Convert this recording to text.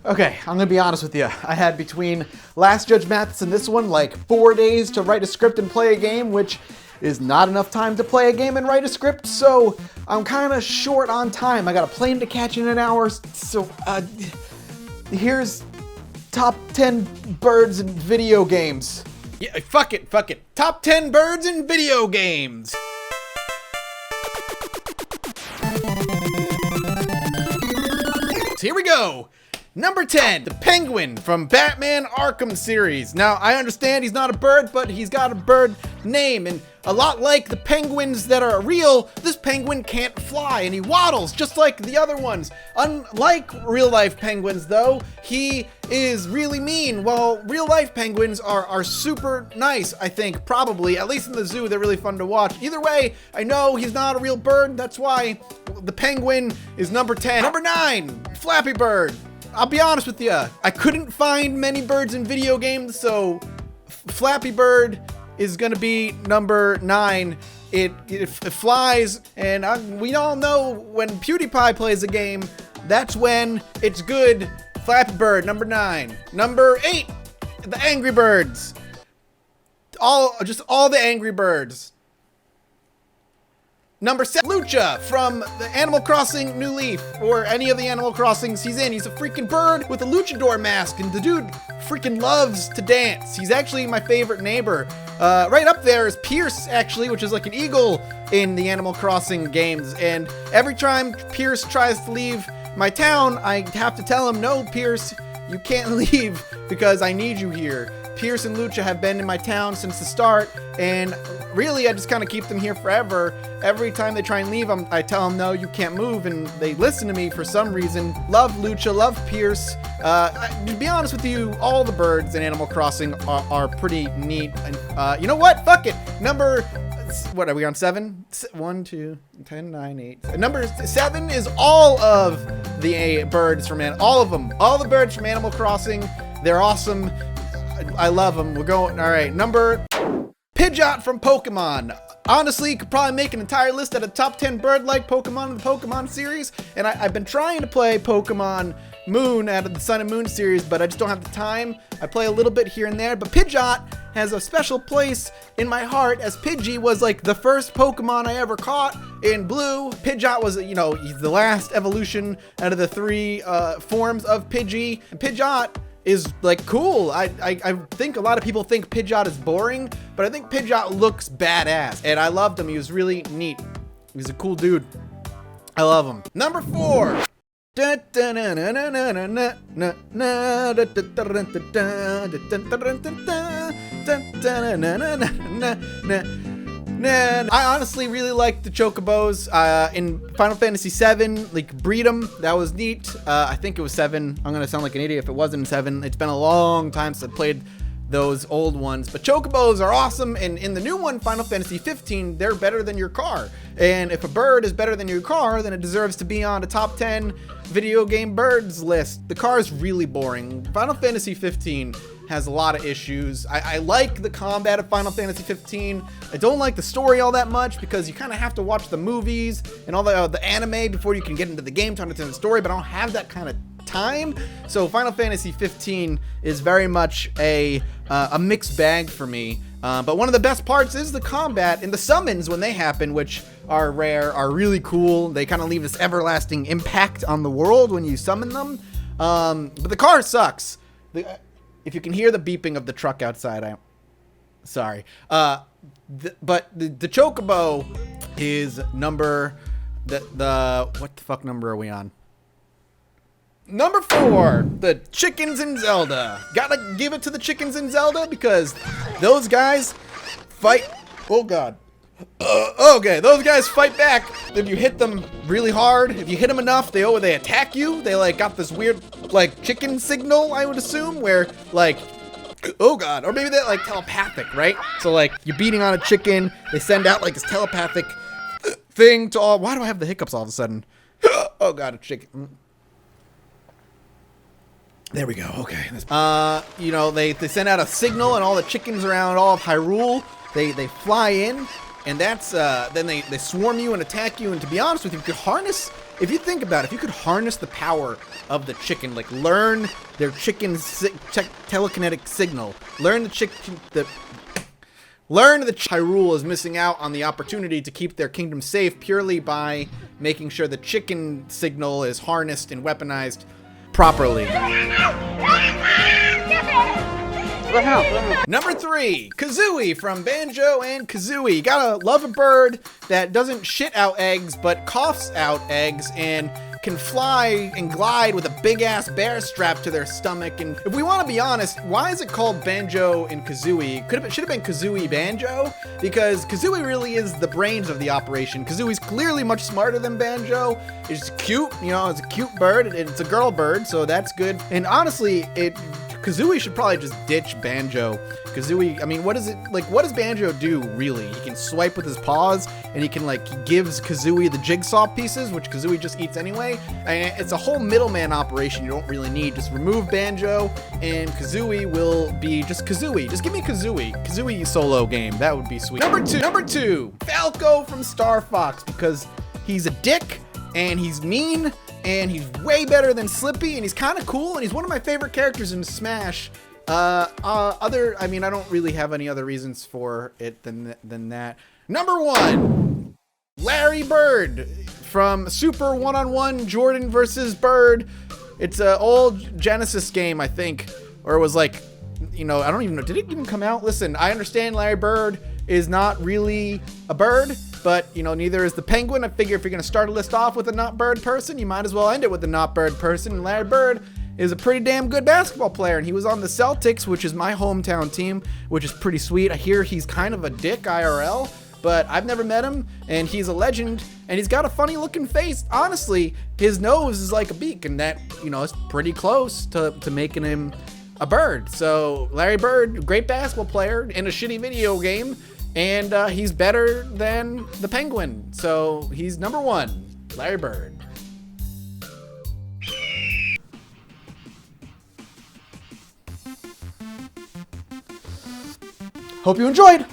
Okay, I'm gonna be honest with you. I had between last Judge Mathas and this one like 4 days to write a script and play a game, which is not enough time to play a game and write a script, so I'm kind of short on time. I got a plane to catch in an hour, so here's top 10 birds in video games. Yeah, fuck it. Top 10 birds in video games. So here we go. Number 10, the penguin from Batman Arkham series. Now, I understand he's not a bird, but he's got a bird name, and a lot like the penguins that are real, this penguin can't fly, and he waddles just like the other ones. Unlike real-life penguins, though, he is really mean, while real-life penguins are super nice, I think, probably. At least in the zoo, they're really fun to watch. Either way, I know he's not a real bird, that's why the penguin is number 10. Number 9, Flappy Bird. I'll be honest with you, I couldn't find many birds in video games, so Flappy Bird is gonna be number 9. It flies, and we all know when PewDiePie plays a game, that's when it's good. Flappy Bird, number 9. Number 8, the Angry Birds. Just all the Angry Birds. Number 7, Lucha from the Animal Crossing New Leaf, or any of the Animal Crossings he's in. He's a freaking bird with a luchador mask, and the dude freaking loves to dance. He's actually my favorite neighbor. Right up there is Pierce, actually, which is like an eagle in the Animal Crossing games. And every time Pierce tries to leave my town, I have to tell him, no, Pierce, you can't leave because I need you here. Pierce and Lucha have been in my town since the start, and really I just kind of keep them here forever. Every time they try and leave, I tell them, no, you can't move, and they listen to me for some reason. Love Lucha, love Pierce. To be honest with you, all the birds in Animal Crossing are pretty neat. And you know what? Fuck it. What are we on, 7? 1, 2, 10, 9, 8. Number 7 is all of the birds from all of them. All the birds from Animal Crossing. They're awesome. I love them. We're going, all right. Number Pidgeot from Pokemon. Honestly, could probably make an entire list of the top 10 bird-like Pokemon in the Pokemon series. And I've been trying to play Pokemon Moon out of the Sun and Moon series, but I just don't have the time. I play a little bit here and there, but Pidgeot has a special place in my heart, as Pidgey was like the first Pokemon I ever caught in Blue. Pidgeot was, you know, the last evolution out of the 3 forms of Pidgey. And Pidgeot is like cool. I think a lot of people think Pidgeot is boring, but I think Pidgeot looks badass, and I loved him. He was really neat. He's a cool dude. I love him. Number 4. I honestly really like the Chocobos in Final Fantasy VII, like breed them. That was neat. I think it was 7. I'm gonna sound like an idiot if it wasn't 7. It's been a long time since I played those old ones, but Chocobos are awesome, and in the new one, Final Fantasy 15, they're better than your car. And if a bird is better than your car, then it deserves to be on the top 10 video game birds list. The car is really boring. Final Fantasy 15 has a lot of issues. I like the combat of Final Fantasy 15. I don't like the story all that much because you kind of have to watch the movies and all the anime before you can get into the game to understand the story, but I don't have that kind of time. So Final Fantasy 15 is very much a mixed bag for me. But one of the best parts is the combat and the summons when they happen, which are rare, are really cool. They kind of leave this everlasting impact on the world when you summon them. But the car sucks. If you can hear the beeping of the truck outside, sorry. But the Chocobo is number what the fuck number are we on? Number 4, the chickens in Zelda. Gotta give it to the chickens in Zelda because those guys fight. Oh god. Okay, those guys fight back. If you hit them really hard, if you hit them enough, they attack you. They like got this weird like chicken signal, I would assume, where like, oh god, or maybe they're like telepathic, right? So like you're beating on a chicken, they send out like this telepathic thing to all. Why do I have the hiccups all of a sudden? Oh god, a chicken. There we go. Okay. You know, they send out a signal, and all the chickens around all of Hyrule, they fly in, and that's then they swarm you and attack you. And to be honest with you, if you think about it, if you could harness the power of the chicken, like learn their telekinetic signal, learn the Hyrule is missing out on the opportunity to keep their kingdom safe purely by making sure the chicken signal is harnessed and weaponized properly. Number 3, Kazooie from Banjo and Kazooie. You gotta love a bird that doesn't shit out eggs, but coughs out eggs and can fly and glide with a big ass bear strapped to their stomach. And if we want to be honest, why is it called Banjo and Kazooie? Should have been Kazooie Banjo, because Kazooie really is the brains of the operation. Kazooie's clearly much smarter than Banjo. It's cute, you know, it's a cute bird. It's a girl bird, so that's good. And honestly, Kazooie should probably just ditch Banjo. Kazooie, I mean, what does Banjo do, really? He can swipe with his paws, and he gives Kazooie the jigsaw pieces, which Kazooie just eats anyway. And it's a whole middleman operation you don't really need. Just remove Banjo, and Kazooie will be just Kazooie. Just give me Kazooie. Kazooie solo game. That would be sweet. Number two, Falco from Star Fox, because he's a dick, and he's mean, and he's way better than Slippy, and he's kind of cool, and he's one of my favorite characters in Smash. I mean, I don't really have any other reasons for it than that. Number 1, Larry Bird from Super One-on-One Jordan versus Bird. It's an old Genesis game, I think, or it was like, you know, I don't even know. Did it even come out? Listen, I understand Larry Bird is not really a bird, but, you know, neither is the penguin. I figure if you're going to start a list off with a not bird person, you might as well end it with a not bird person. And Larry Bird is a pretty damn good basketball player, and he was on the Celtics, which is my hometown team, which is pretty sweet. I hear he's kind of a dick IRL, but I've never met him, and he's a legend, and he's got a funny looking face. Honestly, his nose is like a beak, and that, you know, is pretty close to making him a bird. So Larry Bird, great basketball player in a shitty video game, and he's better than the penguin. So he's number 1, Larry Bird. Hope you enjoyed.